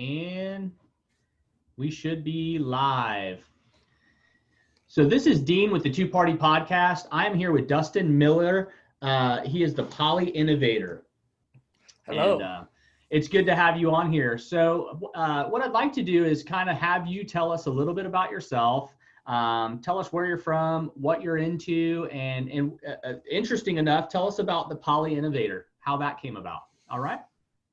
And we should be live. So this is Dean with the Two Party Podcast. I'm here with Dustin Miller. He is the Polyinnovator. Hello. And it's good to have you on here. So what I'd like to do is kind of have you tell us a little bit about yourself. Tell us where you're from, what you're into, and interesting enough, tell us about the Polyinnovator, how that came about. All right?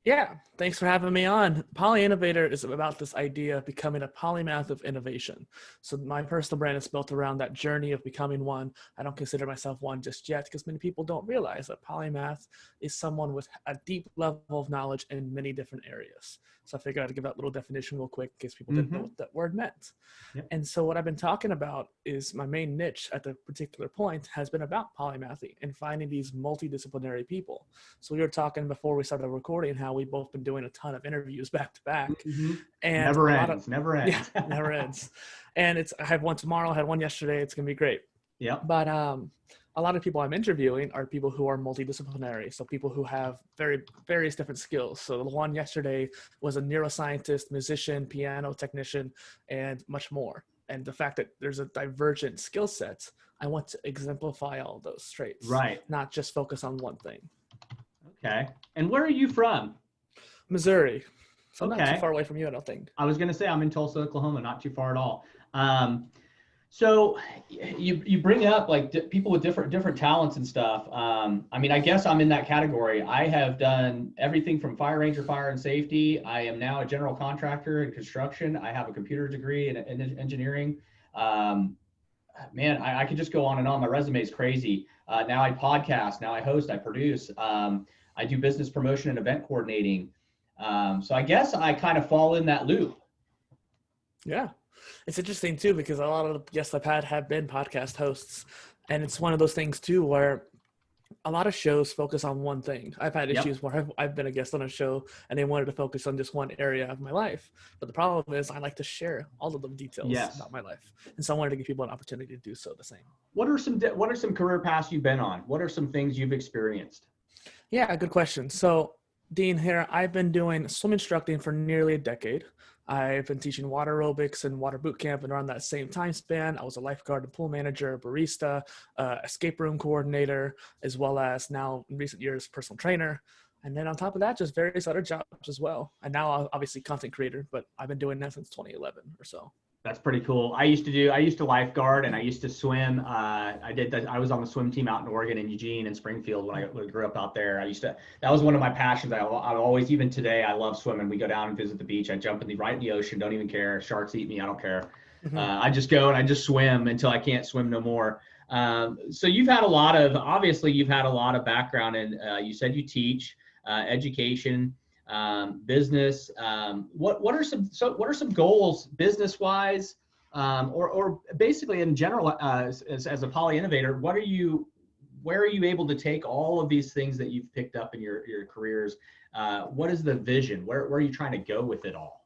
Yeah, thanks for having me on. Polyinnovator is about this idea of becoming a polymath of innovation. So my personal brand is built around that journey of becoming one. I don't consider myself one just yet because many people don't realize that polymath is someone with a deep level of knowledge in many different areas. So I figured I'd give that little definition real quick in case people didn't know what that word meant. Yep. And so what I've been talking about is my main niche at the particular point has been about polymathy and finding these multidisciplinary people. So we were talking before we started recording how we've both been doing a ton of interviews back to back. And never ends. Yeah, never ends. And I have one tomorrow, I had one yesterday. It's going to be great. Yeah. But a lot of people I'm interviewing are people who are multidisciplinary. So people who have various different skills. So the one yesterday was a neuroscientist, musician, piano technician, and much more. And the fact that there's a divergent skill set, I want to exemplify all those traits. Right. Not just focus on one thing. Okay. And where are you from? Missouri. So okay. Not too far away from you, I don't think. I was going to say I'm in Tulsa, Oklahoma, not too far at all. So you bring up like people with different talents and stuff. I mean, I guess I'm in that category. I have done everything from fire ranger, fire and safety. I am now a general contractor in construction. I have a computer degree in engineering. Man, I could just go on and on. My resume is crazy. Now I podcast, now I host, I produce. I do business promotion and event coordinating. So I guess I kind of fall in that loop. Yeah. It's interesting too, because a lot of the guests I've had have been podcast hosts. And it's one of those things too, where a lot of shows focus on one thing. I've had issues where I've been a guest on a show and they wanted to focus on just one area of my life. But the problem is I like to share all of the details about my life. And so I wanted to give people an opportunity to do so the same. What are some career paths you've been on? What are some things you've experienced? Yeah, good question. So Dean here, I've been doing swim instructing for nearly a decade. I've been teaching water aerobics and water boot camp, and around that same time span, I was a lifeguard and pool manager, barista, escape room coordinator, as well as now in recent years, personal trainer. And then on top of that, just various other jobs as well. And now I'm obviously content creator, but I've been doing that since 2011 or so. That's pretty cool. I used to lifeguard and I used to swim. I was on the swim team out in Oregon and Eugene and Springfield when I grew up out there. That was one of my passions. I always, even today, I love swimming. We go down and visit the beach. I jump right in the ocean. Don't even care. Sharks eat me. I don't care. I just go and I just swim until I can't swim no more. So you've had a lot of background in, you said you teach, education, business. What are some goals business wise, or basically in general, as a Polyinnovator, where are you able to take all of these things that you've picked up in your careers? What is the vision? Where are you trying to go with it all?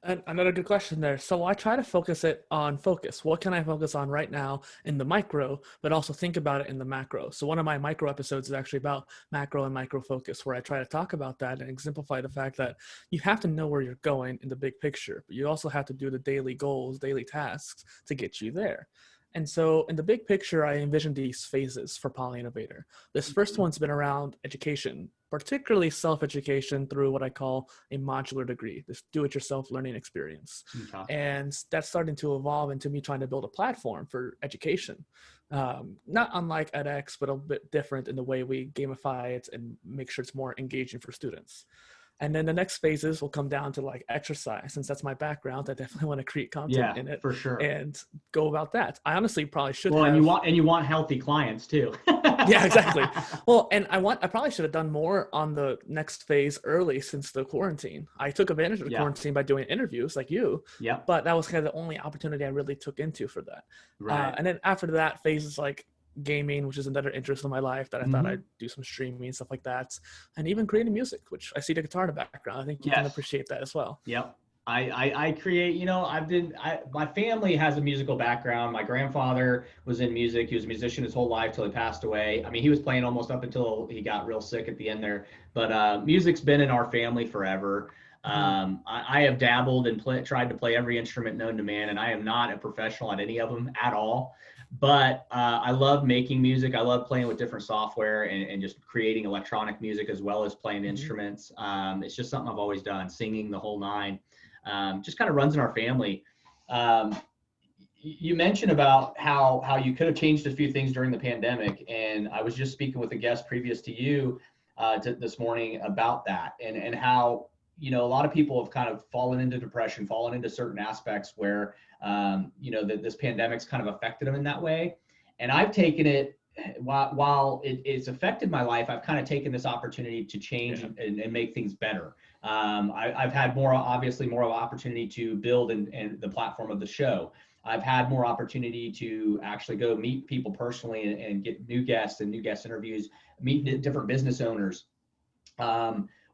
And another good question there. So I try to focus it on focus. What can I focus on right now in the micro, but also think about it in the macro? So one of my micro episodes is actually about macro and micro focus, where I try to talk about that and exemplify the fact that you have to know where you're going in the big picture, but you also have to do the daily goals, daily tasks to get you there. And so in the big picture, I envision these phases for Polyinnovator. This first one's been around education, particularly self-education through what I call a modular degree, this do-it-yourself learning experience. Okay. And that's starting to evolve into me trying to build a platform for education. Not unlike edX, but a bit different in the way we gamify it and make sure it's more engaging for students. And then the next phases will come down to like exercise. Since that's my background, I definitely want to create content in it for sure and go about that. I honestly probably should have. And you want healthy clients too. Yeah, exactly. Well, and I probably should have done more on the next phase early since the quarantine. I took advantage of the quarantine by doing interviews like you. Yeah. But that was kind of the only opportunity I really took into for that. Right. And then after that phase is like gaming, which is another interest in my life that I thought I'd do some streaming and stuff like that, and even creating music, which I see the guitar in the background. I think you can appreciate that as well. Yep. I create, my family has a musical background. My grandfather was in music. He was a musician his whole life till he passed away. I mean, he was playing almost up until he got real sick at the end there, but music's been in our family forever. I have dabbled and tried to play every instrument known to man, and I am not a professional at any of them at all. But I love making music. I love playing with different software and just creating electronic music as well as playing instruments. It's just something I've always done, singing the whole nine. Just kind of runs in our family. You mentioned about how you could have changed a few things during the pandemic, and I was just speaking with a guest previous to you this morning about that, and how a lot of people have kind of fallen into depression, fallen into certain aspects where that this pandemic's kind of affected them in that way. And I've taken it while it's affected my life. I've kind of taken this opportunity to change and make things better. I've had obviously more of an opportunity to build and the platform of the show. I've had more opportunity to actually go meet people personally and get new guests and new guest interviews, meet different business owners.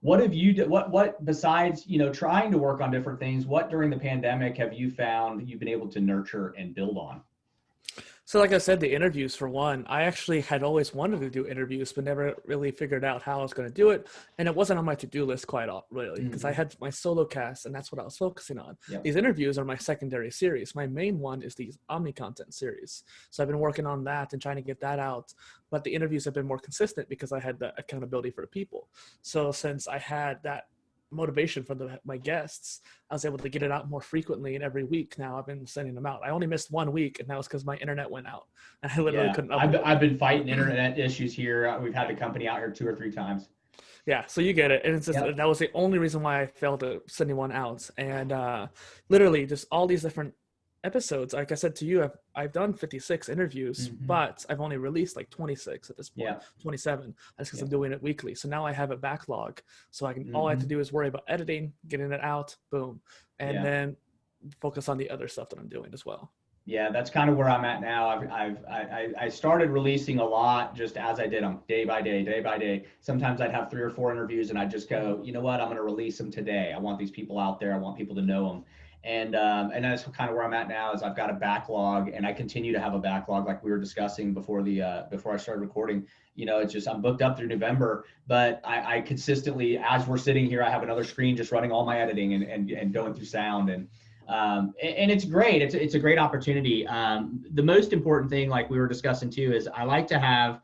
What have you what besides, trying to work on different things, what during the pandemic have you found you've been able to nurture and build on? So like I said, the interviews for one, I actually had always wanted to do interviews, but never really figured out how I was going to do it. And it wasn't on my to-do list quite really, because I had my solo cast and that's what I was focusing on. Yep. These interviews are my secondary series. My main one is the OmniContent series. So I've been working on that and trying to get that out. But the interviews have been more consistent because I had the accountability for the people. So since I had that motivation from my guests, I was able to get it out more frequently, and every week now I've been sending them out. I only missed 1 week, and that was because my internet went out and I literally couldn't upload. I've been fighting internet issues here. We've had the company out here 2 or 3 times. Yeah, so you get it. And it's just, that was the only reason why I failed to send anyone out. And literally just all these different episodes, like I said to you, I've done 56 interviews, but I've only released like 26 at this point, 27. That's because I'm doing it weekly. So now I have a backlog. So I can all I have to do is worry about editing, getting it out, boom, and then focus on the other stuff that I'm doing as well. Yeah, that's kind of where I'm at now. I started releasing a lot just as I did them day by day. Sometimes I'd have 3 or 4 interviews and I'd just go, you know what, I'm going to release them today. I want these people out there. I want people to know them. And that's kind of where I'm at now is I've got a backlog, and I continue to have a backlog like we were discussing before I started recording. It's just I'm booked up through November, but I consistently, as we're sitting here, I have another screen just running all my editing and going through sound, and it's great. It's a great opportunity. The most important thing, like we were discussing too, is I like to have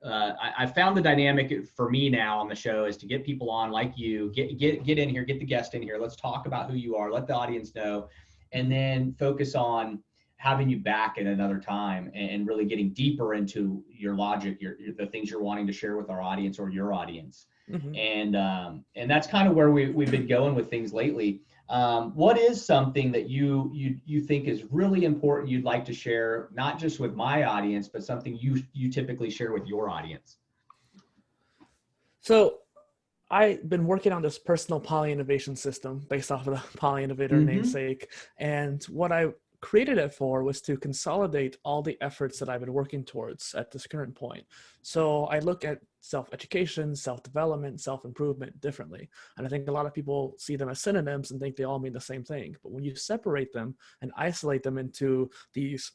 I found the dynamic for me now on the show is to get people on like you, get in here, get the guest in here. Let's talk about who you are, let the audience know, and then focus on having you back at another time and really getting deeper into your logic, the things you're wanting to share with our audience or your audience. And that's kind of where we've been going with things lately. What is something that you think is really important you'd like to share, not just with my audience, but something you typically share with your audience? So I've been working on this personal poly-innovation system based off of the Polyinnovator namesake. And what I created it for was to consolidate all the efforts that I've been working towards at this current point. So I look at self-education, self-development, self-improvement differently. And I think a lot of people see them as synonyms and think they all mean the same thing. But when you separate them and isolate them into these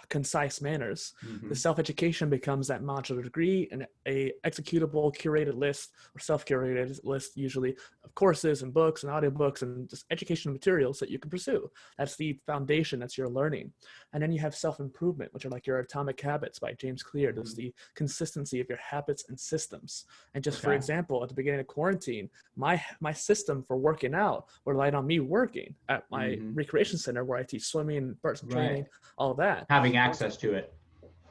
concise manners, the self-education becomes that modular degree and a executable curated list or self-curated list usually of courses and books and audiobooks and just educational materials that you can pursue. That's the foundation, that's your learning. And then you have self-improvement, which are like your Atomic Habits by James Clear. There's the consistency of your habits and systems. And just for example, at the beginning of quarantine, my system for working out relied on me working at my recreation center where I teach swimming, personal training, all of that. Having access to it.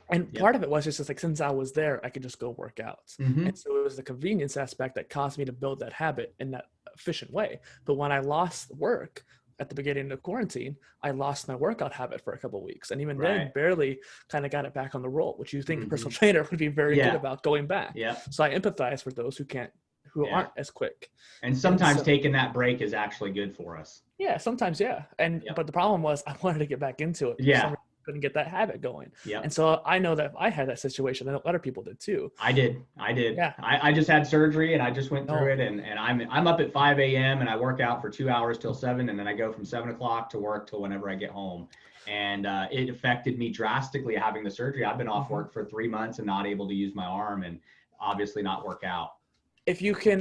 And part of it was just like, since I was there, I could just go work out. And so it was the convenience aspect that caused me to build that habit in that efficient way. But when I lost work at the beginning of quarantine, I lost my workout habit for a couple of weeks. And even then barely kind of got it back on the roll, which you think a personal trainer would be very good about going back. So I empathize for those who aren't as quick. And sometimes taking that break is actually good for us. Yeah, sometimes, And but the problem was I wanted to get back into it. Couldn't get that habit going. And so I know that if I had that situation, I know other people did too. I did. Yeah. I just had surgery and I just went through it, and I'm up at 5 a.m. and I work out for 2 hours till 7, and then I go from 7 o'clock to work till whenever I get home. And it affected me drastically having the surgery. I've been off work for 3 months and not able to use my arm and obviously not work out. If you can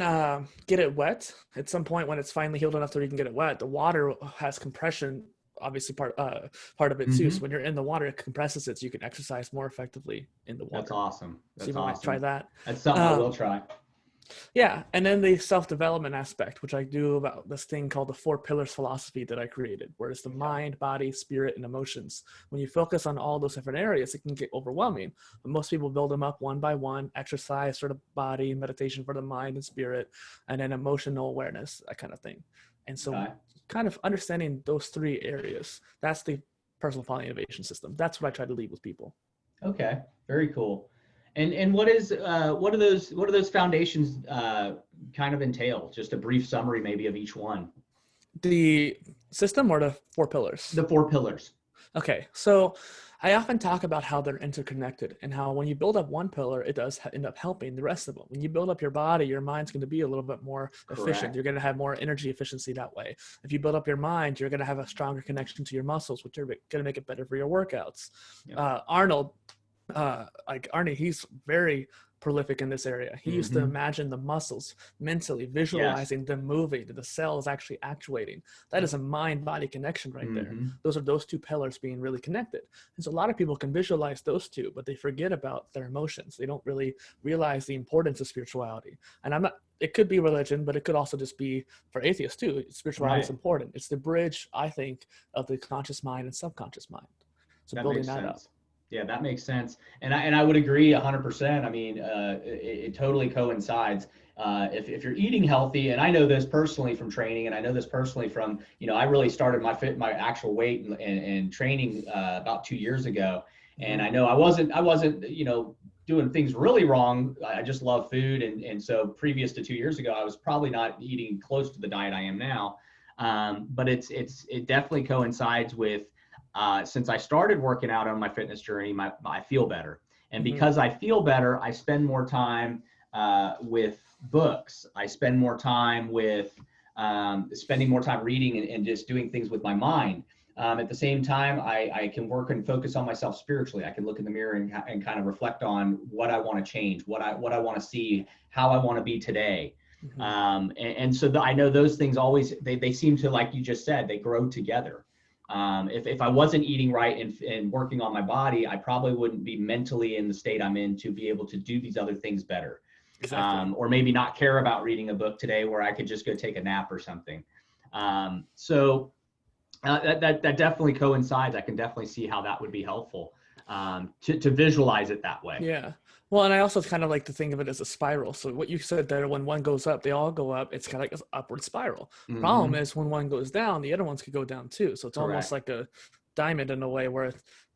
get it wet at some point when it's finally healed enough that you can get it wet, the water has compression, obviously part of it too. So Mm-hmm. when you're in the water, it compresses it so you can exercise more effectively in the That's water. awesome. So That's you might try awesome. that. That's something I will try. Yeah, and then the self-development aspect, which I do about this thing called the 4 pillars philosophy that I created, where it's the mind, body, spirit, and emotions. When you focus on all those different areas, it can get overwhelming. But most people build them up one by one: exercise for the body, meditation for the mind and spirit, and then emotional awareness, that kind of thing. And so Okay. kind of understanding those 3 areas, that's the personal poly innovation system. That's what I try to leave with people. Okay. Very cool. And what do those foundations kind of entail? Just a brief summary maybe of each one. The system or the 4 pillars? The 4 pillars. Okay, so I often talk about how they're interconnected and how when you build up one pillar, it does end up helping the rest of them. When you build up your body, your mind's going to be a little bit more efficient. Correct. You're going to have more energy efficiency that way. If you build up your mind, you're going to have a stronger connection to your muscles, which are going to make it better for your workouts. Yep. Arnold, like Arnie, he's very prolific in this area. He used to Mm-hmm. imagine the muscles mentally Yes. visualizing them moving, the cells actually actuating. That is a mind-body connection right there. Mm-hmm. Those 2 pillars being really connected. And so a lot of people can visualize those 2, but they forget about their emotions. They don't really realize the importance of spirituality. And it could be religion, but it could also just be for atheists too. Spirituality is important. It's the bridge, I think, of the conscious mind and subconscious mind. So That building makes that up. sense. Yeah, that makes sense. And I would agree 100%. I mean, it totally coincides. If you're eating healthy, and I know this personally from training, and I know this personally from, I really started my actual weight and training about 2 years ago. And I know I wasn't, doing things really wrong. I just love food. And so previous to 2 years ago, I was probably not eating close to the diet I am now. But it definitely coincides with, since I started working out on my fitness journey, I feel better. And because I feel better, I spend more time with books. I spend more time with spending more time reading and just doing things with my mind. At the same time, I can work and focus on myself spiritually. I can look in the mirror and kind of reflect on what I want to change, what I want to see, how I want to be today. And so I know those things always, they seem to, like you just said, they grow together. If I wasn't eating right and working on my body, I probably wouldn't be mentally in the state I'm in to be able to do these other things better. Exactly. Or maybe not care about reading a book today where I could just go take a nap or something. So that definitely coincides. I can definitely see how that would be helpful to visualize it that way. Yeah. Well, and I also kind of like to think of it as a spiral. So what you said there, when one goes up, they all go up. It's kind of like an upward spiral. Problem is when one goes down, the other ones could go down too. So it's almost like a diamond in a way where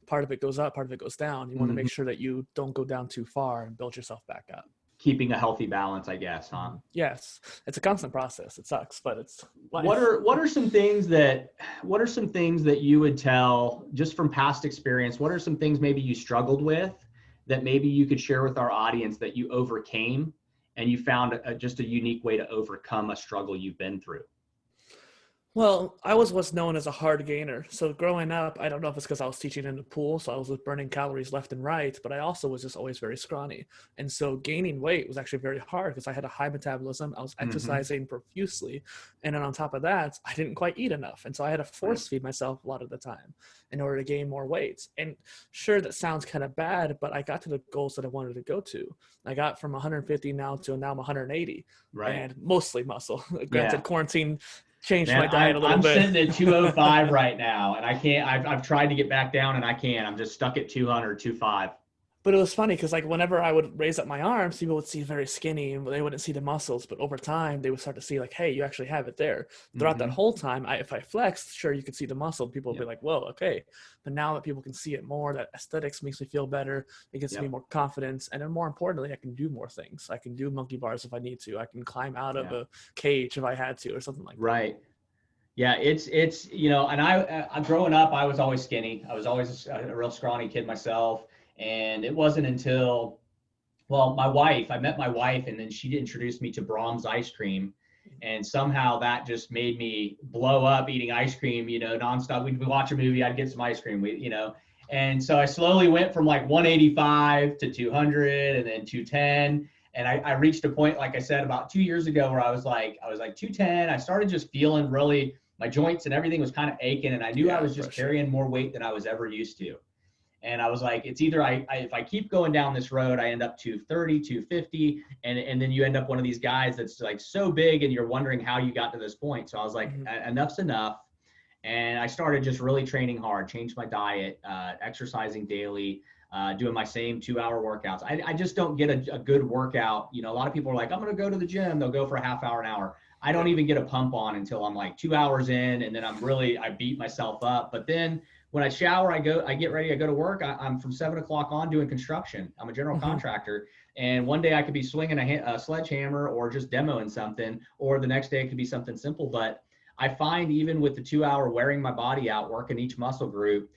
part of it goes up, part of it goes down. You want to make sure that you don't go down too far and build yourself back up. Keeping a healthy balance, I guess, huh? Yes. It's a constant process. It sucks, but it's life. What are some things that you would tell, just from past experience, what are some things maybe you struggled with that maybe you could share with our audience that you overcame and you found just a unique way to overcome a struggle you've been through? Well, I was what's known as a hard gainer. So growing up, I don't know if it's because I was teaching in the pool, so I was burning calories left and right, but I also was just always very scrawny. And so gaining weight was actually very hard because I had a high metabolism. I was exercising profusely. And then on top of that, I didn't quite eat enough. And so I had to force feed myself a lot of the time in order to gain more weight. And sure, that sounds kind of bad, but I got to the goals that I wanted to go to. I got from 150 now to now I'm 180. Right. And mostly muscle. Granted, quarantine changed my diet a little bit. I'm sitting at 205 right now, and I can't. I've tried to get back down, and I can't. I'm just stuck at 200, 205. But it was funny because like whenever I would raise up my arms, people would see very skinny and they wouldn't see the muscles. But over time, they would start to see like, hey, you actually have it there. Throughout that whole time, if I flexed, sure, you could see the muscle. People would be like, whoa, okay. But now that people can see it more, that aesthetics makes me feel better. It gives me more confidence. And then more importantly, I can do more things. I can do monkey bars if I need to. I can climb out of a cage if I had to or something like that. Right. Yeah, it's and I growing up, I was always skinny. I was always a real scrawny kid myself. And it wasn't until, I met my wife, and then she introduced me to Brahms ice cream. And somehow that just made me blow up eating ice cream, nonstop. We'd watch a movie, I'd get some ice cream, and so I slowly went from like 185 to 200 and then 210. And I reached a point, like I said, about 2 years ago where I was like 210. I started just feeling really, my joints and everything was kind of aching. And I knew I was just carrying more weight than I was ever used to. And I was like, it's either if I keep going down this road, I end up 230, 250. And then you end up one of these guys that's like so big and you're wondering how you got to this point. So I was like, enough's enough. And I started just really training hard, changed my diet, exercising daily, doing my same 2-hour workouts. I just don't get a good workout. You know, a lot of people are like, I'm going to go to the gym. They'll go for a half hour, an hour. I don't even get a pump on until I'm like 2 hours in. And then I beat myself up. But then when I shower, I get ready, I go to work. I'm from 7 o'clock on doing construction. I'm a general contractor. And one day I could be swinging a sledgehammer or just demoing something, or the next day it could be something simple. But I find even with the 2-hour wearing my body out, working each muscle group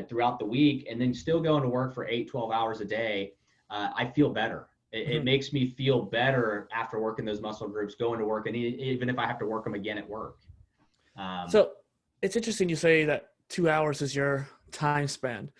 throughout the week, and then still going to work for 8-12 hours a day, I feel better. It makes me feel better after working those muscle groups, going to work, and even if I have to work them again at work. So it's interesting you say that 2 hours is your time span.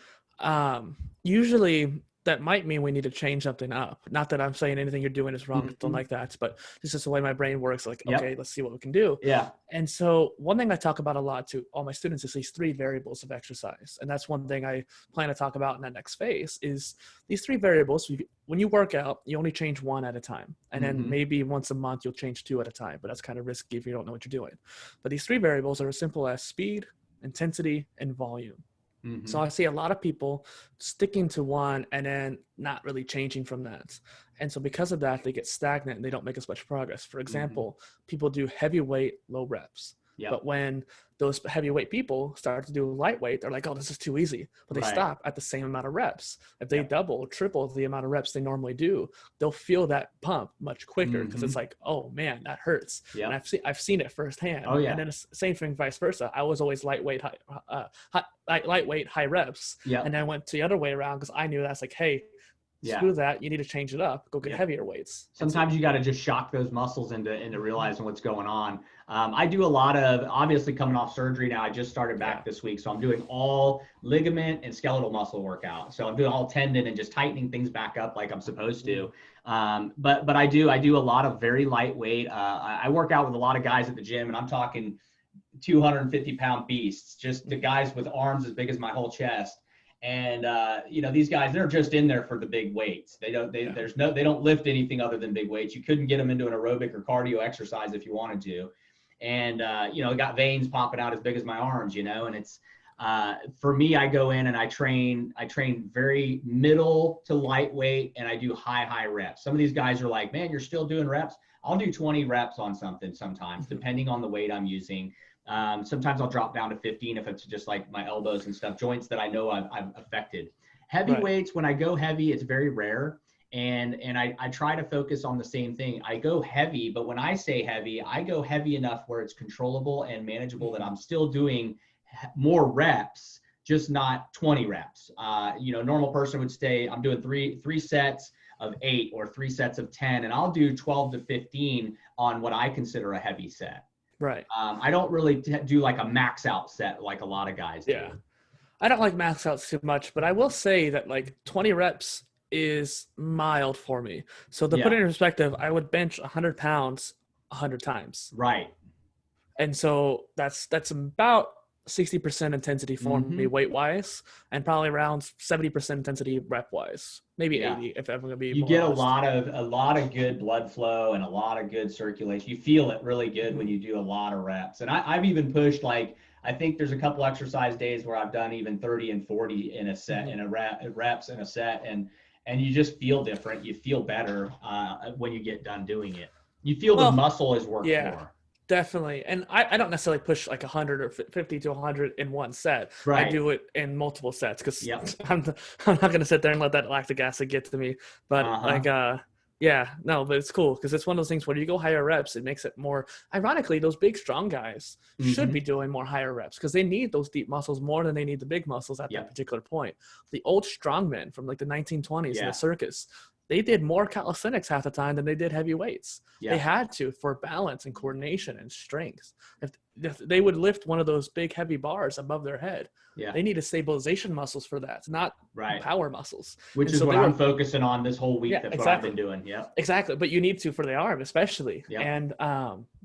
Usually that might mean we need to change something up. Not that I'm saying anything you're doing is wrong, don't like that, but this is the way my brain works. Like, okay, let's see what we can do. Yeah. And so one thing I talk about a lot to all my students is these 3 variables of exercise. And that's one thing I plan to talk about in that next phase is these 3 variables. When you work out, you only change 1 at a time. And then maybe once a month, you'll change 2 at a time, but that's kind of risky if you don't know what you're doing. But these 3 variables are as simple as speed, intensity, and volume. So I see a lot of people sticking to one and then not really changing from that. And so because of that, they get stagnant and they don't make as much progress. For example, people do heavyweight, low reps. But when those heavyweight people start to do lightweight, they're like, oh, this is too easy. But they stop at the same amount of reps. If they double, triple the amount of reps they normally do, they'll feel that pump much quicker because it's like, oh man, that hurts. And I've seen it firsthand. And then it's the same thing, vice versa. I was always lightweight, high reps. And then I went the other way around because I knew that's like, hey, screw that. You need to change it up. Go get heavier weights. Sometimes you got to just shock those muscles into realizing what's going on. I do a lot of, obviously coming off surgery now, I just started back this week. So I'm doing all ligament and skeletal muscle workout. So I'm doing all tendon and just tightening things back up like I'm supposed to. But I do a lot of very lightweight. I work out with a lot of guys at the gym, and I'm talking 250-pound beasts, just the guys with arms as big as my whole chest. And you know, these guys, they're just in there for the big weights. They don't lift anything other than big weights. You couldn't get them into an aerobic or cardio exercise if you wanted to. And you know, got veins popping out as big as my arms, you know. And it's for me, I go in and I train very middle to lightweight, and I do high reps. Some of these guys are like, man, you're still doing reps. I'll do 20 reps on something sometimes, depending on the weight I'm using. Sometimes I'll drop down to 15 if it's just like my elbows and stuff, joints that I know I've affected. Heavy weights, when I go heavy, it's very rare. And I try to focus on the same thing. I go heavy, but when I say heavy, I go heavy enough where it's controllable and manageable, that I'm still doing more reps, just not 20 reps. You know, normal person would say I'm doing three sets of 8 or 3 sets of 10, and I'll do 12 to 15 on what I consider a heavy set. Right. I don't really do like a max out set like a lot of guys do. Yeah. I don't like max outs too much, but I will say that like 20 reps is mild for me. So to put it in perspective, I would bench 100 pounds 100 times. Right. And so that's about 60% intensity for me weight wise, and probably around 70% intensity rep wise, maybe 80 if I'm going to be. You get a lot of good blood flow and a lot of good circulation. You feel it really good when you do a lot of reps. And I've even pushed, like, I think there's a couple exercise days where I've done even 30 and 40 in a set, in a reps in a set, and you just feel different. You feel better when you get done doing it. You feel the muscle is worked more. Definitely. And I don't necessarily push like 100 or 50 to 100 in one set. Right. I do it in multiple sets because I'm not going to sit there and let that lactic acid get to me. But but it's cool because it's one of those things where you go higher reps, it makes it more, ironically, those big, strong guys should be doing more higher reps because they need those deep muscles more than they need the big muscles at that particular point. The old strongmen from like the 1920s in the circus, they did more calisthenics half the time than they did heavy weights. Yeah. They had to, for balance and coordination and strength. If they would lift one of those big heavy bars above their head, Yeah. they needed stabilization muscles for that, not right. power muscles. Which is what I'm focusing on this whole week. That's exactly. what I've been doing. Yeah. Exactly. But you need to for the arm, especially. Yeah. And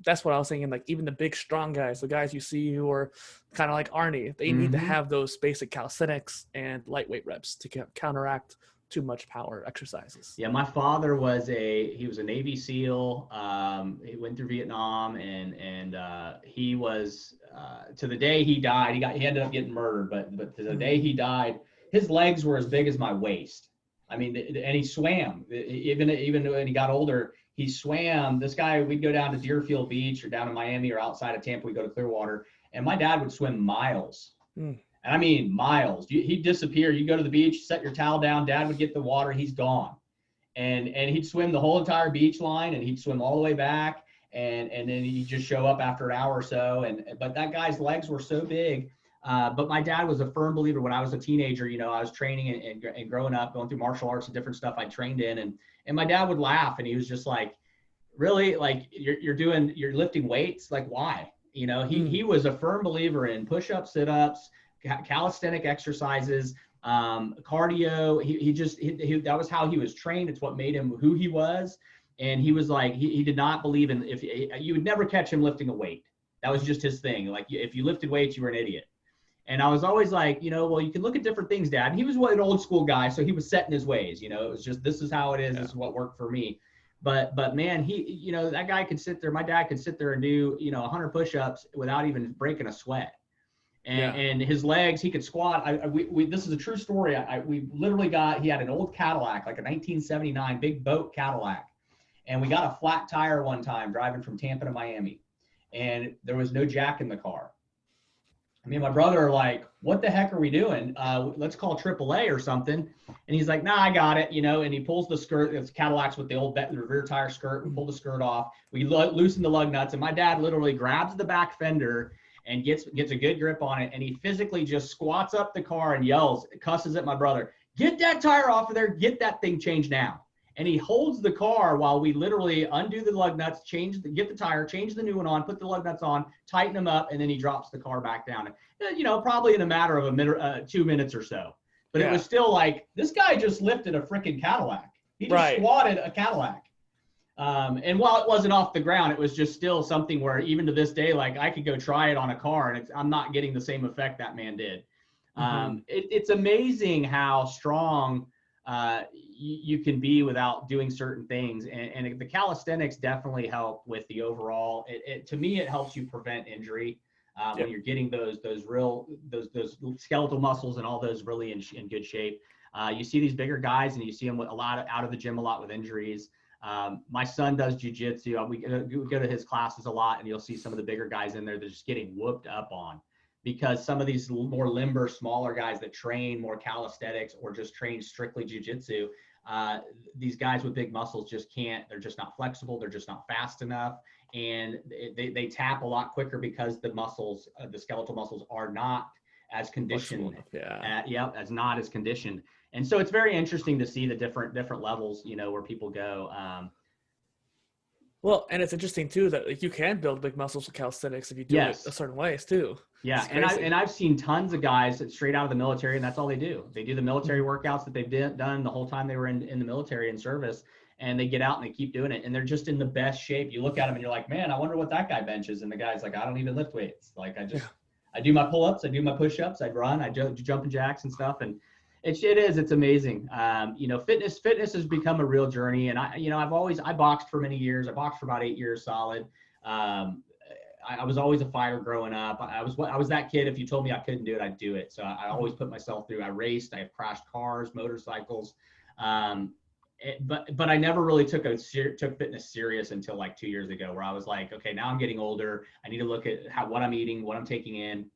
that's what I was thinking. Like even the big, strong guys, the guys you see who are kind of like Arnie, they need to have those basic calisthenics and lightweight reps to counteract too much power exercises. Yeah, my father was a Navy SEAL. He went through Vietnam, and he was to the day he died. He ended up getting murdered, but to the day he died, his legs were as big as my waist. I mean, and he swam. Even when he got older, he swam. This guy, we'd go down to Deerfield Beach or down in Miami or outside of Tampa. We'd go to Clearwater, and my dad would swim miles. And I mean miles. He'd disappear. You go to the beach, set your towel down. Dad would get the water. He's gone. And he'd swim the whole entire beach line, and he'd swim all the way back. And then he'd just show up after an hour or so. But that guy's legs were so big. But my dad was a firm believer. When I was a teenager, I was training and growing up, going through martial arts and different stuff I trained in. And my dad would laugh, and he was just like, really? Like you're lifting weights? Like why? He was a firm believer in push-ups, sit-ups, calisthenic exercises, cardio. He that was how he was trained. It's what made him who he was. And he was like, he did not believe in, if you would never catch him lifting a weight. That was just his thing. Like if you lifted weights, you were an idiot. And I was always like, well, you can look at different things, Dad. And he was an old school guy. So he was set in his ways, it was just, this is how it is. Yeah. This is what worked for me. But man, he, that guy could sit there. My dad could sit there and do, 100 push-ups without even breaking a sweat. And his legs, he could squat. This is a true story. He had an old Cadillac, like a 1979 big boat Cadillac. And we got a flat tire one time driving from Tampa to Miami. And there was no jack in the car. Me and my brother are like, what the heck are we doing? Let's call AAA or something. And he's like, nah, I got it, and he pulls the skirt. It's Cadillacs with the rear tire skirt. We pull the skirt off. We loosen the lug nuts. And my dad literally grabs the back fender and gets a good grip on it. And he physically just squats up the car and yells, cusses at my brother, get that tire off of there. Get that thing changed now. And he holds the car while we literally undo the lug nuts, get the tire, change the new one on, put the lug nuts on, tighten them up, and then he drops the car back down. Probably in a matter of a minute, 2 minutes or so. But it was still like, this guy just lifted a freaking Cadillac. He just squatted a Cadillac. And while it wasn't off the ground, it was just still something where even to this day, like I could go try it on a car and I'm not getting the same effect that man did. It's amazing how strong you can be without doing certain things. And the calisthenics definitely help with the overall, to me, it helps you prevent injury when you're getting those skeletal muscles and all those really in good shape. You see these bigger guys and you see them with a lot out of the gym, a lot with injuries. My son does jujitsu. We go to his classes a lot, and you'll see some of the bigger guys in there. They're just getting whooped up on because some of these more limber, smaller guys that train more calisthenics or just train strictly jujitsu, these guys with big muscles just can't. They're just not flexible. They're just not fast enough, and they tap a lot quicker because the muscles, the skeletal muscles, are not as conditioned. As not as conditioned. And so it's very interesting to see the different levels, where people go. Well, and it's interesting too that you can build big muscles with calisthenics if you do it a certain ways too. Yeah, and I've seen tons of guys that straight out of the military, and that's all they do. They do the military workouts that they've done the whole time they were in the military and service, and they get out and they keep doing it, and they're just in the best shape. You look at them and you're like, man, I wonder what that guy benches, and the guy's like, I don't even lift weights. Like I do my pull-ups, I do my push-ups, I run, I do jumping jacks and stuff, and it's amazing. Fitness has become a real journey. And I boxed for many years. I boxed for about 8 years solid. I was always a fighter growing up. I was that kid. If you told me I couldn't do it, I'd do it. So I always put myself through. I raced, I have crashed cars, motorcycles. But I never really took fitness serious until like 2 years ago, where I was like, okay, now I'm getting older. I need to look at what I'm eating, what I'm taking in.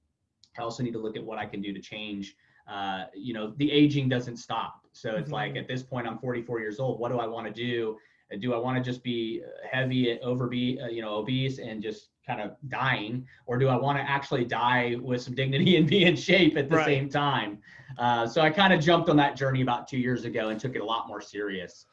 I also need to look at what I can do to change. The aging doesn't stop. So it's like, at this point, I'm 44 years old. What do I want to do? Do I want to just be heavy, obese and just kind of dying? Or do I want to actually die with some dignity and be in shape at the same time? So I kind of jumped on that journey about 2 years ago and took it a lot more serious.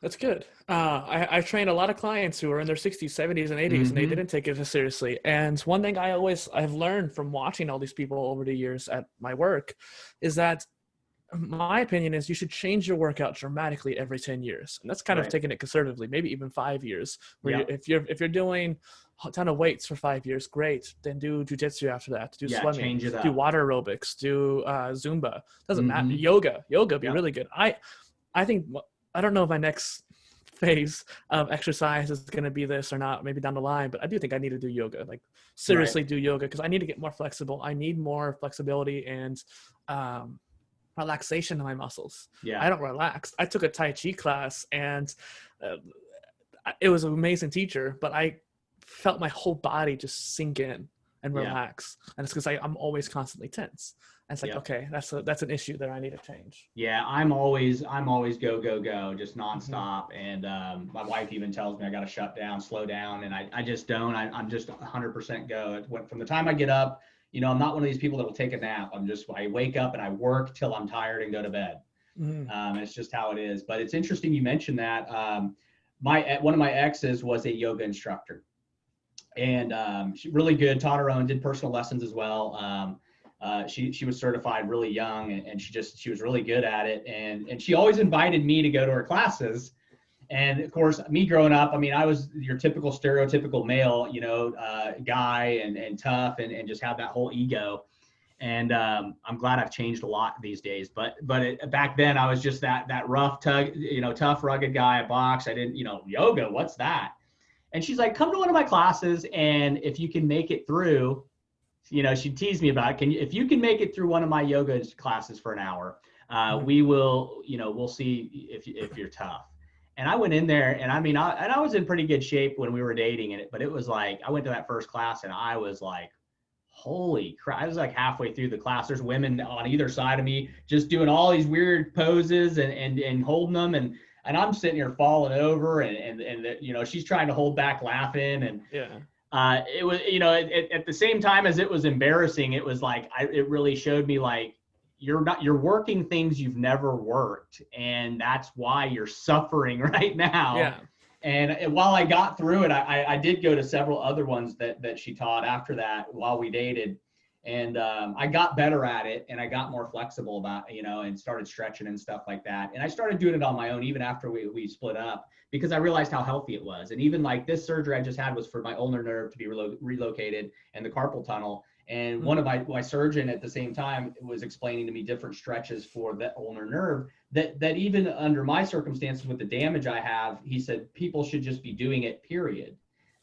That's good. I trained a lot of clients who were in their 60s, 70s, and 80s, and they didn't take it as seriously. And one thing I've learned from watching all these people over the years at my work is that my opinion is you should change your workout dramatically every 10 years. And that's kind of Right. taking it conservatively, maybe even 5 years, where Yeah. if you're doing a ton of weights for 5 years, great. Then do jujitsu after that, do Yeah. swimming, Change it do up. water aerobics, do Zumba. Doesn't matter. Mm-hmm. Yoga be Yep. really good. I think, I don't know if my next phase of exercise is going to be this or not, maybe down the line, but I do think I need to do yoga, like Right. seriously do yoga, because I need to get more flexible. I need more flexibility and relaxation in my muscles. Yeah. I don't relax. I took a Tai Chi class, and uh, it was an amazing teacher, but I felt my whole body just sink in and Yeah. relax. And it's because I'm always constantly tense. And it's like, Yeah. okay, that's an issue that I need to change. Yeah, I'm always go, go, go, just nonstop. And my wife even tells me I got to shut down, slow down. And I just don't. I'm just 100% go. It went from the time I get up, I'm not one of these people that will take a nap. I wake up and I work till I'm tired and go to bed. It's just how it is. But it's interesting you mentioned that. One of my exes was a yoga instructor, and she really good, taught her own, did personal lessons as well. She was certified really young, and she was really good at it. And she always invited me to go to her classes. And of course, me growing up, I mean, I was your typical stereotypical male, guy and tough and just have that whole ego. And I'm glad I've changed a lot these days. But back then I was just that rough, tough, rugged guy. I boxed. I didn't, yoga. What's that? And she's like, come to one of my classes, and if you can make it through, she teased me about it. If you can make it through one of my yoga classes for an hour, we will, we'll see if you're tough. And I went in there, and I mean, I was in pretty good shape when we were dating, but it was like, I went to that first class and I was like, holy crap. I was like halfway through the class. There's women on either side of me just doing all these weird poses and holding them. And I'm sitting here falling over and she's trying to hold back laughing. And Yeah. it was, at the same time as it was embarrassing, it was like, it really showed me like, you're working things you've never worked. And that's why you're suffering right now. Yeah. And while I got through it, I did go to several other ones that she taught after that while we dated. And I got better at it, and I got more flexible about, and started stretching and stuff like that. And I started doing it on my own, even after we split up, because I realized how healthy it was. And even like this surgery I just had was for my ulnar nerve to be relocated and the carpal tunnel. And one of my surgeon at the same time was explaining to me different stretches for the ulnar nerve that even under my circumstances with the damage I have, he said people should just be doing it, period,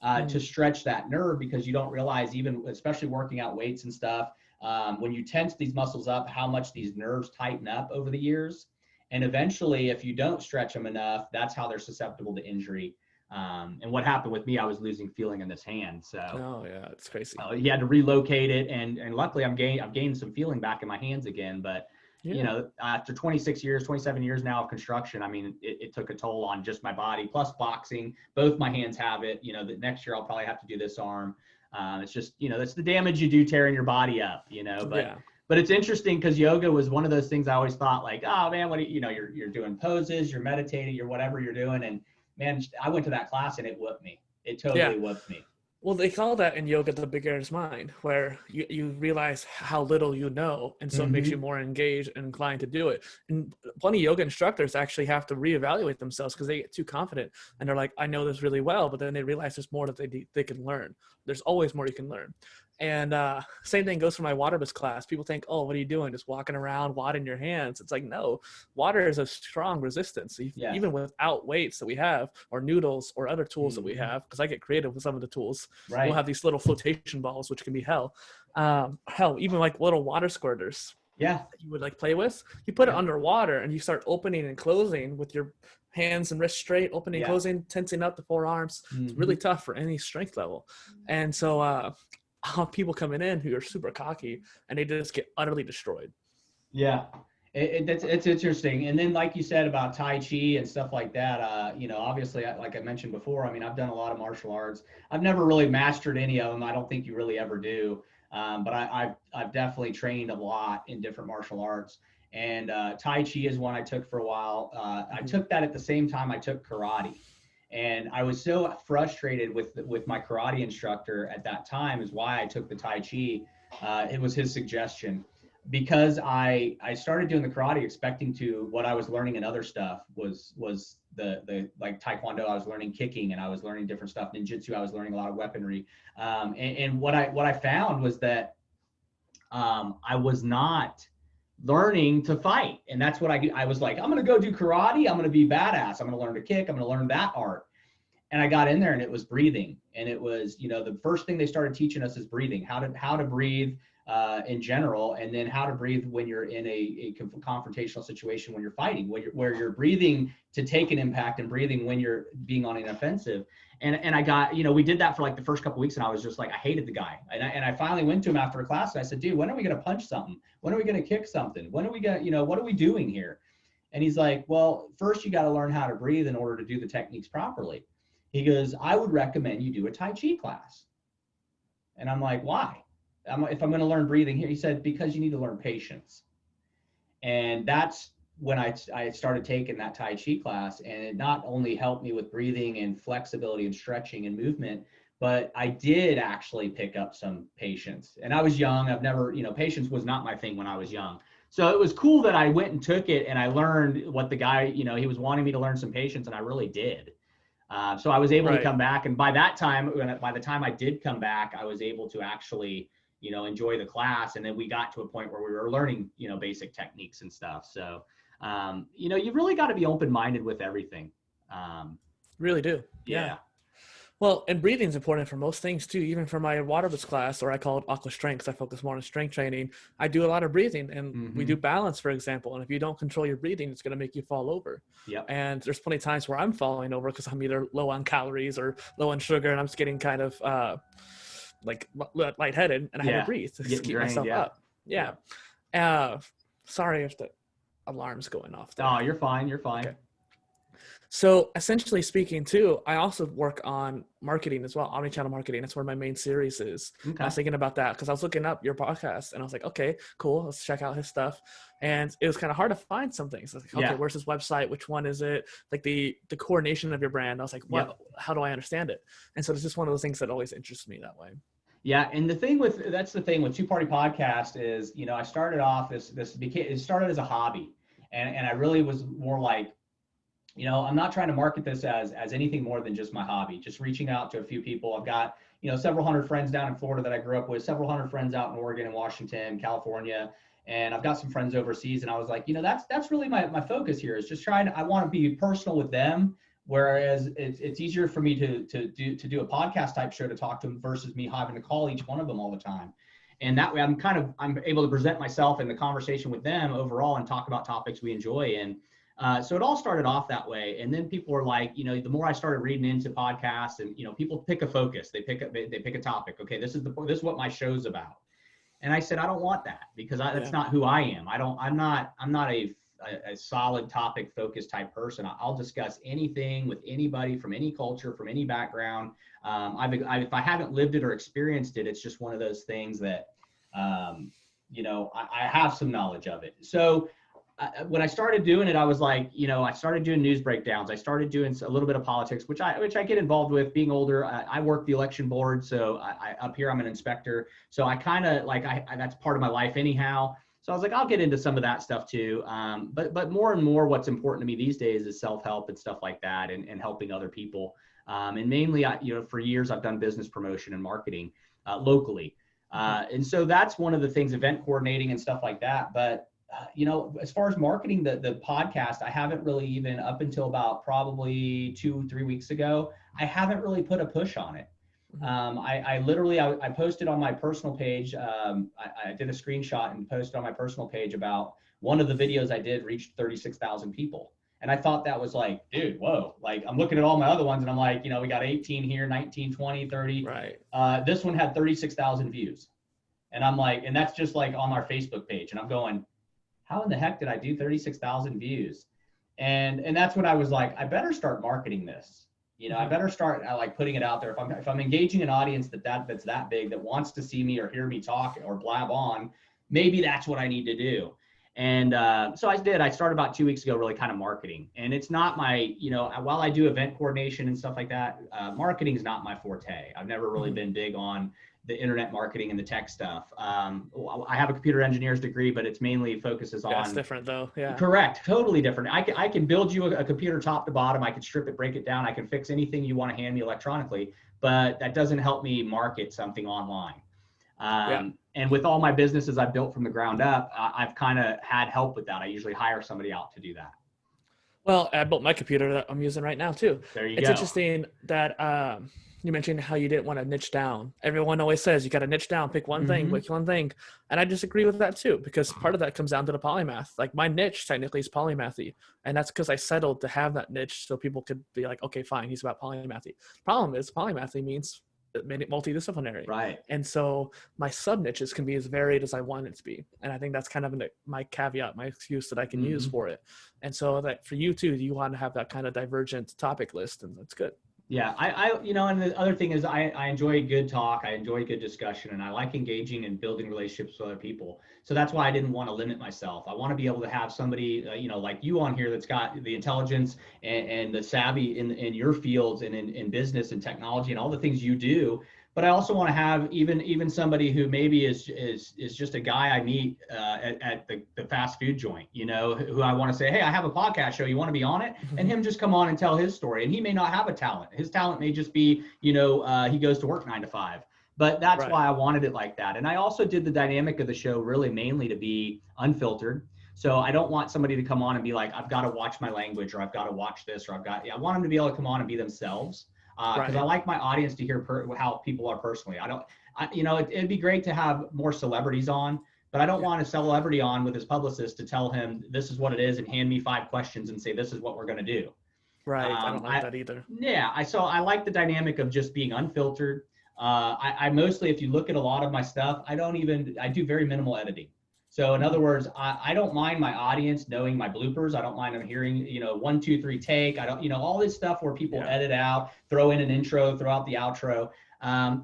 to stretch that nerve, because you don't realize, even especially working out weights and stuff, when you tense these muscles up, how much these nerves tighten up over the years. And eventually, if you don't stretch them enough, that's how they're susceptible to injury. And what happened with me, I was losing feeling in this hand. So Oh yeah, it's crazy. he had to relocate it, and luckily I've gained some feeling back in my hands again. But after 27 years now of construction, I mean, it took a toll on just my body, plus boxing. Both my hands have it. The next year I'll probably have to do this arm. It's just, that's the damage you do tearing your body up, but it's interesting because yoga was one of those things I always thought like, oh man, what you're doing poses, you're meditating, you're whatever you're doing. And man, I went to that class and it whooped me. It totally whooped me. Well, they call that in yoga the beginner's mind, where you realize how little you know, and so it makes you more engaged and inclined to do it. And plenty of yoga instructors actually have to reevaluate themselves because they get too confident, and they're like, I know this really well, but then they realize there's more that they can learn. There's always more you can learn. And same thing goes for my water-based class. People think, oh, what are you doing? Just walking around, wadding your hands. It's like, no, water is a strong resistance. Even without weights that we have, or noodles or other tools that we have, because I get creative with some of the tools. Right. We'll have these little flotation balls, which can be hell, even like little water squirters. Yeah. That you would like play with. You put it underwater and you start opening and closing with your hands and wrists straight, opening, closing, tensing up the forearms. It's really tough for any strength level. And so people coming in who are super cocky and they just get utterly destroyed. Yeah, it's interesting. And then like you said about Tai Chi and stuff like that, obviously, like I mentioned before, I mean, I've done a lot of martial arts. I've never really mastered any of them. I don't think you really ever do. But I've definitely trained a lot in different martial arts. And Tai Chi is one I took for a while. I took that at the same time I took karate. And I was so frustrated with my karate instructor at that time, is why I took the Tai Chi. It was his suggestion, because I started doing the karate expecting to, what I was learning in other stuff was the like Taekwondo, I was learning kicking, and I was learning different stuff. Ninjutsu, I was learning a lot of weaponry. And what I found was that I was not learning to fight. And that's what I was like, I'm going to go do karate. I'm going to be badass. I'm going to learn to kick. I'm going to learn that art. And I got in there, and it was breathing. And it was, the first thing they started teaching us is breathing, how to breathe in general, and then how to breathe when you're in a confrontational situation, when you're fighting, where you're breathing to take an impact and breathing when you're being on an offensive. And I got, we did that for like the first couple of weeks, and I was just like, I hated the guy. And I finally went to him after a class, and I said, dude, when are we going to punch something? When are we going to kick something? When are we going to, what are we doing here? And he's like, well, first you got to learn how to breathe in order to do the techniques properly. He goes, I would recommend you do a Tai Chi class. And I'm like, why? If I'm going to learn breathing here, he said, because you need to learn patience. And that's when I started taking that Tai Chi class, and it not only helped me with breathing and flexibility and stretching and movement, but I did actually pick up some patience. And I was young. I've never, patience was not my thing when I was young. So it was cool that I went and took it, and I learned what the guy, he was wanting me to learn some patience, and I really did. So I was able to come back. And by that time, by the time I did come back, I was able to actually, enjoy the class. And then we got to a point where we were learning, basic techniques and stuff. So, you really got to be open-minded with everything. Really do. Yeah. Well, and breathing is important for most things too. Even for my water-based class, or I call it aqua strength, I focus more on strength training. I do a lot of breathing, and we do balance, for example. And if you don't control your breathing, it's going to make you fall over. Yep. And there's plenty of times where I'm falling over because I'm either low on calories or low on sugar, and I'm just getting kind of like lightheaded, and I have to breathe to keep myself up. Yeah. Sorry if the alarm's going off there. Oh, you're fine. You're fine. Okay. So essentially speaking too, I also work on marketing as well, omnichannel marketing. That's where my main series is. Okay. I was thinking about that because I was looking up your podcast, and I was like, okay, cool. Let's check out his stuff. And it was kind of hard to find some things. I was like, okay, where's his website? Which one is it? Like the coordination of your brand. I was like, what? How do I understand it? And so it's just one of those things that always interests me that way. Yeah. And that's the thing with Two Party Podcast is, I started off it started as a hobby, and I really was more like, I'm not trying to market this as anything more than just my hobby, just reaching out to a few people. I've got, several hundred friends down in Florida that I grew up with, several hundred friends out in Oregon and Washington, California, and I've got some friends overseas. And I was like, that's really my focus here, is just I want to be personal with them. Whereas it's easier for me to do a podcast type show to talk to them versus me having to call each one of them all the time. And that way I'm able to present myself in the conversation with them overall and talk about topics we enjoy. And so it all started off that way. And then people were like, the more I started reading into podcasts, and, people pick a focus, they pick a topic. Okay, this is what my show's about. And I said, I don't want that, because that's not who I am. I'm not a solid topic focused type person. I'll discuss anything with anybody from any culture, from any background. If I haven't lived it or experienced it, it's just one of those things that, I have some knowledge of it. So when I started doing it, I was like, I started doing news breakdowns. I started doing a little bit of politics, which I get involved with. Being older, I work the election board. So up here, I'm an inspector. So I kind of that's part of my life anyhow. So I was like, I'll get into some of that stuff too. But more and more, what's important to me these days is self-help and stuff like that, and helping other people. And mainly, for years, I've done business promotion and marketing locally. And so that's one of the things, event coordinating and stuff like that. But as far as marketing the podcast, I haven't really, even up until about probably 2-3 weeks ago, I haven't really put a push on it. I literally posted on my personal page. I did a screenshot and posted on my personal page about one of the videos I did reached 36,000 people. And I thought that was like, dude, whoa. Like, I'm looking at all my other ones, and I'm like, we got 18 here, 19, 20, 30. Right. This one had 36,000 views. And I'm like, and that's just like on our Facebook page. And I'm going, how in the heck did I do 36,000 views? And that's when I was like, I better start marketing this. I better start putting it out there. If I'm engaging an audience that's that big, that wants to see me or hear me talk or blab on, maybe that's what I need to do. And so I started about 2 weeks ago, really kind of marketing. And it's not my, while I do event coordination and stuff like that, marketing is not my forte. I've never really been big on the internet marketing and the tech stuff. I have a computer engineer's degree, but it's mainly focuses on. That's different though. Yeah. Correct. Totally different. I can build you a computer top to bottom. I can strip it, break it down. I can fix anything you want to hand me electronically, but that doesn't help me market something online. And with all my businesses I've built from the ground up, I've kind of had help with that. I usually hire somebody out to do that. Well, I built my computer that I'm using right now too. There you It's go. interesting that you mentioned how you didn't want to niche down. Everyone always says you got to niche down, pick one thing, pick one thing. And I disagree with that too, because part of that comes down to the polymath. Like my niche technically is polymathy. And that's because I settled to have that niche so people could be like, okay, fine, he's about polymathy. Problem is polymathy means multidisciplinary. Right. And so my sub niches can be as varied as I want it to be. And I think that's kind of my caveat, my excuse that I can use for it. And so that for you too, you want to have that kind of divergent topic list, and that's good. Yeah, and the other thing is I enjoy good talk. I enjoy good discussion, and I like engaging and building relationships with other people. So that's why I didn't want to limit myself. I want to be able to have somebody, like you on here that's got the intelligence and the savvy in your fields and in business and technology and all the things you do. But I also want to have even somebody who maybe is just a guy I meet at the fast food joint, who I want to say, hey, I have a podcast show. You want to be on it? And him just come on and tell his story. And he may not have a talent. His talent may just be, he goes to work 9 to 5. But that's why I wanted it like that. And I also did the dynamic of the show really mainly to be unfiltered. So I don't want somebody to come on and be like, I've got to watch my language, or I've got to watch this, or I want them to be able to come on and be themselves. Because I like my audience to hear how people are personally. It'd be great to have more celebrities on, but I don't want a celebrity on with his publicist to tell him this is what it is and hand me 5 questions and say this is what we're going to do. Right. I don't like that either. Yeah. So I like the dynamic of just being unfiltered. I mostly, if you look at a lot of my stuff, I do very minimal editing. So in other words, I don't mind my audience knowing my bloopers. I don't mind them hearing, 1, 2, 3 take. I don't, all this stuff where people edit out, throw in an intro, throw out the outro.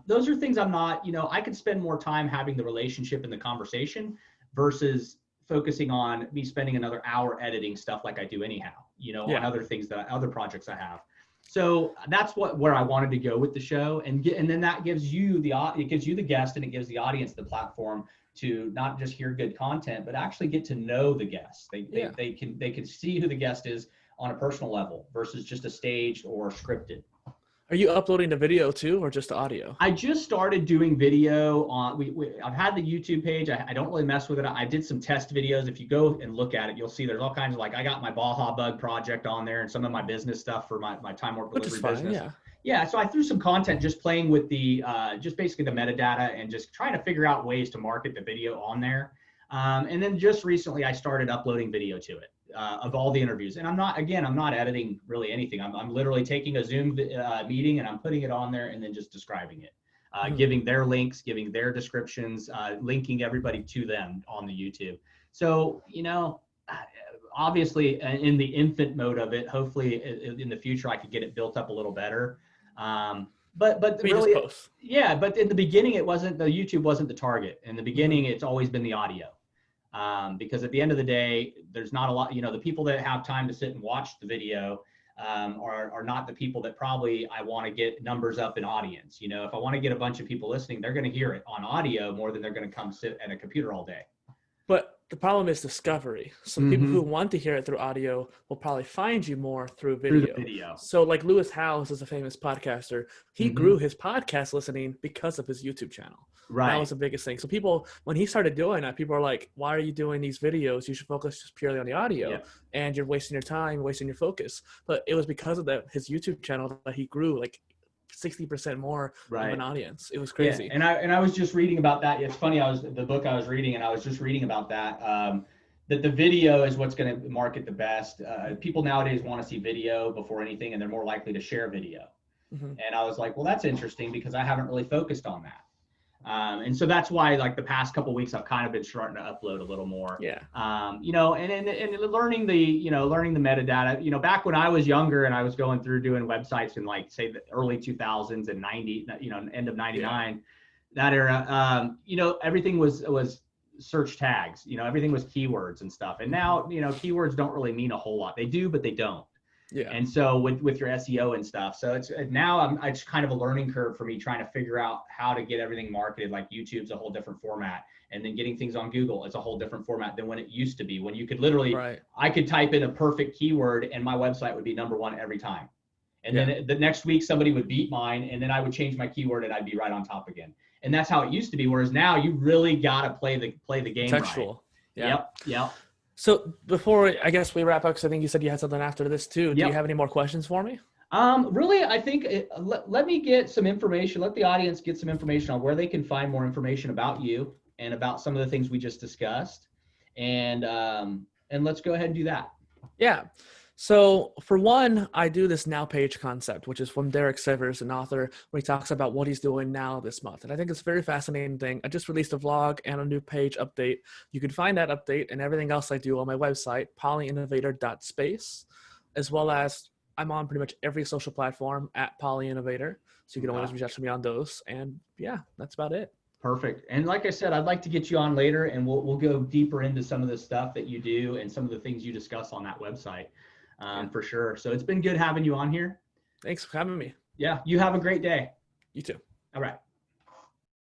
Those are things I'm not, I could spend more time having the relationship and the conversation versus focusing on me spending another hour editing stuff like I do anyhow, on other things other projects I have. So that's where I wanted to go with the show, and then that gives you the guest, and it gives the audience the platform to not just hear good content, but actually get to know the guests. They can see who the guest is on a personal level versus just a staged or scripted. Are you uploading the video too, or just the audio? I just started doing video on. I've had the YouTube page. I don't really mess with it. I did some test videos. If you go and look at it, you'll see there's all kinds of I got my Baja Bug project on there and some of my business stuff for my time warp delivery business. Yeah, so I threw some content just playing with the just basically the metadata and just trying to figure out ways to market the video on there. And then just recently I started uploading video to it of all the interviews. And I'm not editing really anything. I'm literally taking a Zoom meeting and I'm putting it on there and then just describing it, giving their links, giving their descriptions, linking everybody to them on the YouTube. So, obviously in the infant mode of it, hopefully in the future I could get it built up a little better. But really, but in the beginning, the YouTube wasn't the target. In the beginning, it's always been the audio. Because at the end of the day, there's not a lot, the people that have time to sit and watch the video are not the people that probably I want to get numbers up in audience. If I want to get a bunch of people listening, they're going to hear it on audio more than they're going to come sit at a computer all day. But the problem is discovery. So people who want to hear it through audio will probably find you more through video. So like Lewis Howes is a famous podcaster. He grew his podcast listening because of his YouTube channel. Right. That was the biggest thing. So people, when he started doing that, people are like, why are you doing these videos? You should focus just purely on the audio and you're wasting your time, wasting your focus. But it was because of his YouTube channel that he grew like 60% more of an audience. It was crazy. And I was just reading about that. It's funny. The book I was reading, and I was just reading about that, that the video is what's going to market the best. People nowadays want to see video before anything, and they're more likely to share video. And I was like, well, that's interesting because I haven't really focused on that. And so that's why the past couple of weeks I've kind of been starting to upload a little more. And learning the metadata. Back when I was younger and I was going through doing websites in say the early 2000s and 90, end of 99, that era, everything was search tags. Everything was keywords and stuff. And now, keywords don't really mean a whole lot. They do, but they don't. Yeah. And so with your SEO and stuff, so it's kind of a learning curve for me trying to figure out how to get everything marketed. Like YouTube's a whole different format, and then getting things on Google is a whole different format than when it used to be, when you could literally, I could type in a perfect keyword and my website would be #1 every time. And then the next week somebody would beat mine, and then I would change my keyword and I'd be right on top again. And that's how it used to be. Whereas now you really got to play the game textual. Right. Yeah. Yep. So before I guess we wrap up, because I think you said you had something after this too. Do you have any more questions for me? Really, I think let me get some information. Let the audience get some information on where they can find more information about you and about some of the things we just discussed. And let's go ahead and do that. Yeah. So for one, I do this Now Page concept, which is from Derek Sivers, an author, where he talks about what he's doing now this month. And I think it's a very fascinating thing. I just released a vlog and a new page update. You can find that update and everything else I do on my website, polyinnovator.space, as well as I'm on pretty much every social platform at Polyinnovator. So you can always reach out to me on those. And yeah, that's about it. Perfect. And like I said, I'd like to get you on later and we'll go deeper into some of the stuff that you do and some of the things you discuss on that website. For sure. So it's been good having you on here. Thanks for having me. Yeah. You have a great day. You too. All right.